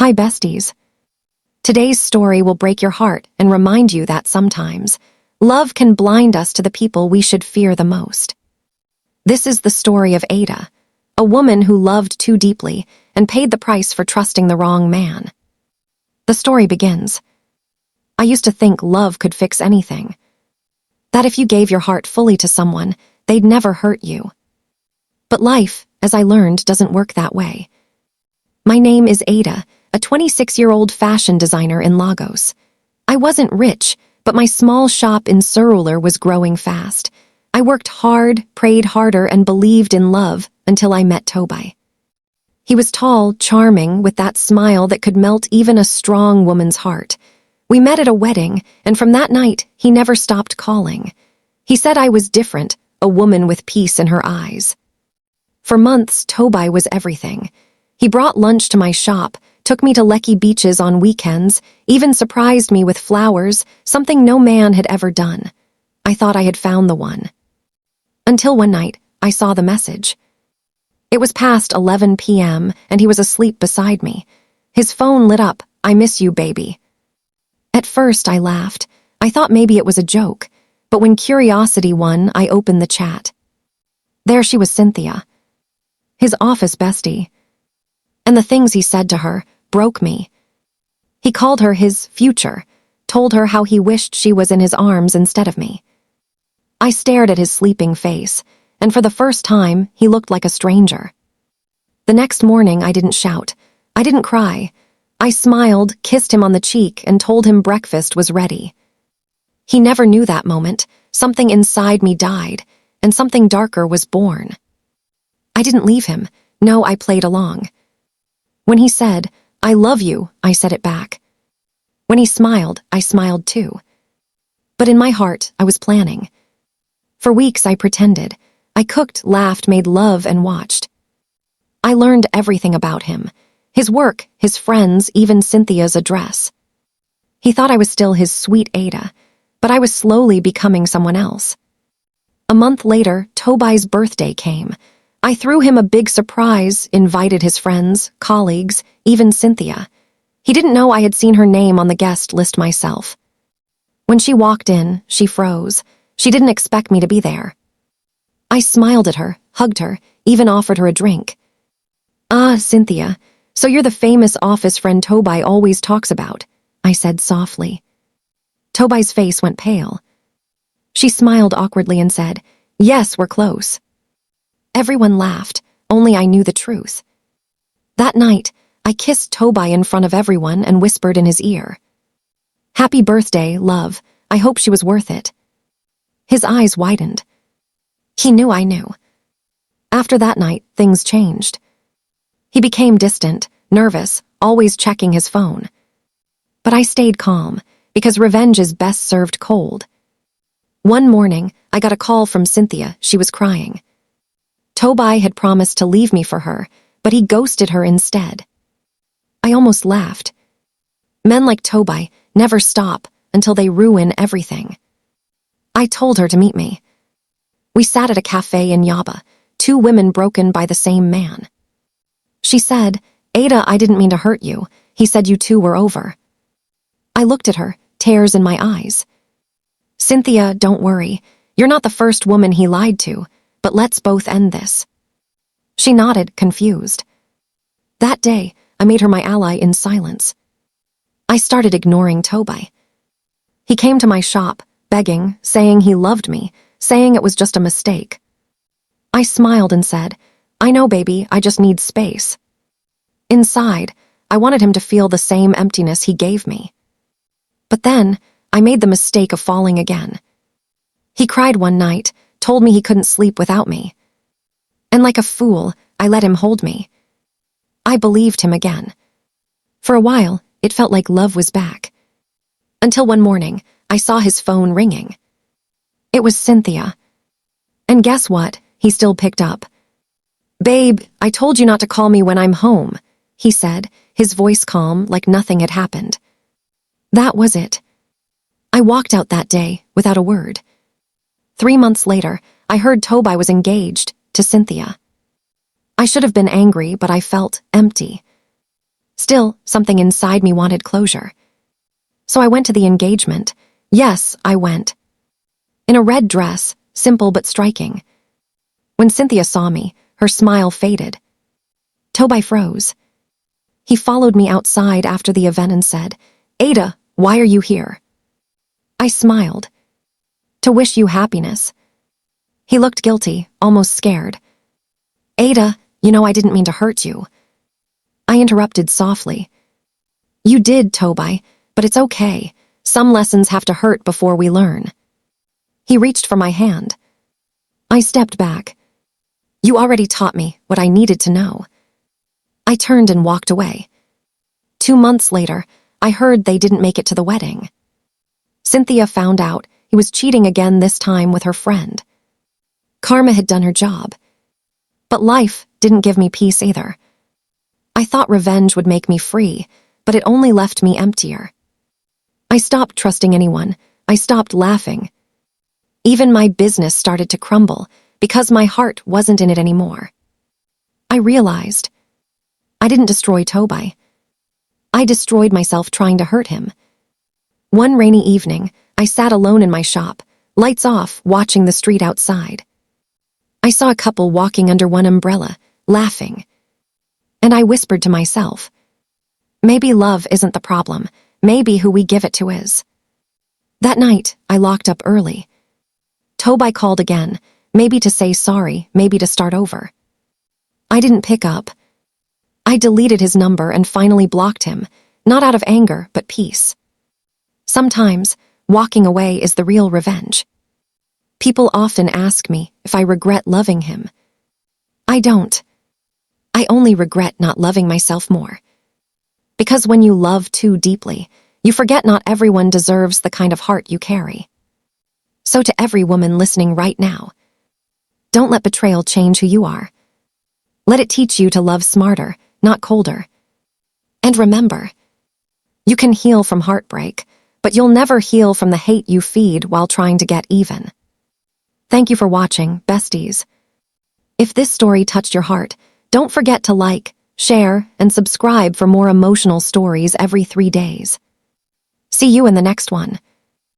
Hi, besties. Today's story will break your heart and remind you that sometimes love can blind us to the people we should fear the most. This is the story of Ada, a woman who loved too deeply and paid the price for trusting the wrong man. The story begins. I used to think love could fix anything. That if you gave your heart fully to someone, they'd never hurt you. But life, as I learned, doesn't work that way. My name is Ada, a 26-year-old fashion designer in Lagos. I wasn't rich, but my small shop in Surulere was growing fast. I worked hard, prayed harder, and believed in love until I met Tobai. He was tall, charming, with that smile that could melt even a strong woman's heart. We met at a wedding, and from that night, he never stopped calling. He said I was different, a woman with peace in her eyes. For months, Tobai was everything. He brought lunch to my shop, took me to Lekki beaches on weekends, even surprised me with flowers, something no man had ever done. I thought I had found the one. Until one night, I saw the message. It was past 11 p.m., and he was asleep beside me. His phone lit up, "I miss you, baby." At first, I laughed. I thought maybe it was a joke, but when curiosity won, I opened the chat. There she was, Cynthia, his office bestie. And the things he said to her broke me. He called her his future, told her how he wished she was in his arms instead of me. I stared at his sleeping face, and for the first time, he looked like a stranger. The next morning, I didn't shout. I didn't cry. I smiled, kissed him on the cheek, and told him breakfast was ready. He never knew that moment. Something inside me died, and something darker was born. I didn't leave him. No, I played along. When he said, "I love you," I said it back. When he smiled, I smiled too. But in my heart, I was planning. For weeks, I pretended. I cooked, laughed, made love, and watched. I learned everything about him. His work, his friends, even Cynthia's address. He thought I was still his sweet Ada, but I was slowly becoming someone else. A month later, Tobai's birthday came. I threw him a big surprise, invited his friends, colleagues, even Cynthia. He didn't know I had seen her name on the guest list myself. When she walked in, she froze. She didn't expect me to be there. I smiled at her, hugged her, even offered her a drink. "Ah, Cynthia, so you're the famous office friend Tobai always talks about," I said softly. Tobai's face went pale. She smiled awkwardly and said, "Yes, we're close." Everyone laughed, only I knew the truth. That night, I kissed Tobai in front of everyone and whispered in his ear, "Happy birthday, love. I hope she was worth it." His eyes widened. He knew I knew. After that night, things changed. He became distant, nervous, always checking his phone. But I stayed calm, because revenge is best served cold. One morning, I got a call from Cynthia. She was crying. Tobai had promised to leave me for her, but he ghosted her instead. I almost laughed. Men like Tobai never stop until they ruin everything. I told her to meet me. We sat at a cafe in Yaba, two women broken by the same man. She said, "Ada, I didn't mean to hurt you. He said you two were over." I looked at her, tears in my eyes. "Cynthia, don't worry. You're not the first woman he lied to, but let's both end this." She nodded, confused. That day, I made her my ally in silence. I started ignoring Tobai. He came to my shop, begging, saying he loved me, saying it was just a mistake. I smiled and said, "I know, baby, I just need space." Inside, I wanted him to feel the same emptiness he gave me. But then, I made the mistake of falling again. He cried one night, told me he couldn't sleep without me. And like a fool, I let him hold me. I believed him again. For a while, it felt like love was back. Until one morning, I saw his phone ringing. It was Cynthia. And guess what? He still picked up. "Babe, I told you not to call me when I'm home," he said, his voice calm, like nothing had happened. That was it. I walked out that day without a word. 3 months later, I heard Tobai was engaged to Cynthia. I should have been angry, but I felt empty. Still, something inside me wanted closure. So I went to the engagement. Yes, I went. In a red dress, simple but striking. When Cynthia saw me, her smile faded. Toby froze. He followed me outside after the event and said, "Ada, why are you here?" I smiled. "To wish you happiness." He looked guilty, almost scared. "Ada, you know I didn't mean to hurt you." I interrupted softly. "You did, Toby, but it's okay. Some lessons have to hurt before we learn." He reached for my hand. I stepped back. "You already taught me what I needed to know." I turned and walked away. 2 months later, I heard they didn't make it to the wedding. Cynthia found out he was cheating again, this time with her friend. Karma had done her job. But life didn't give me peace either. I thought revenge would make me free, but it only left me emptier. I stopped trusting anyone. I stopped laughing. Even my business started to crumble because my heart wasn't in it anymore. I realized I didn't destroy Toby. I destroyed myself trying to hurt him. One rainy evening, I sat alone in my shop, lights off, watching the street outside. I saw a couple walking under one umbrella, laughing. And I whispered to myself, maybe love isn't the problem, maybe who we give it to is. That night, I locked up early. Toby called again, maybe to say sorry, maybe to start over. I didn't pick up. I deleted his number and finally blocked him, not out of anger, but peace. Sometimes, walking away is the real revenge. People often ask me if I regret loving him. I don't. I only regret not loving myself more. Because when you love too deeply, you forget not everyone deserves the kind of heart you carry. So to every woman listening right now, don't let betrayal change who you are. Let it teach you to love smarter, not colder. And remember, you can heal from heartbreak, but you'll never heal from the hate you feed while trying to get even. Thank you for watching, besties. If this story touched your heart, don't forget to like, share, and subscribe for more emotional stories every 3 days. See you in the next one.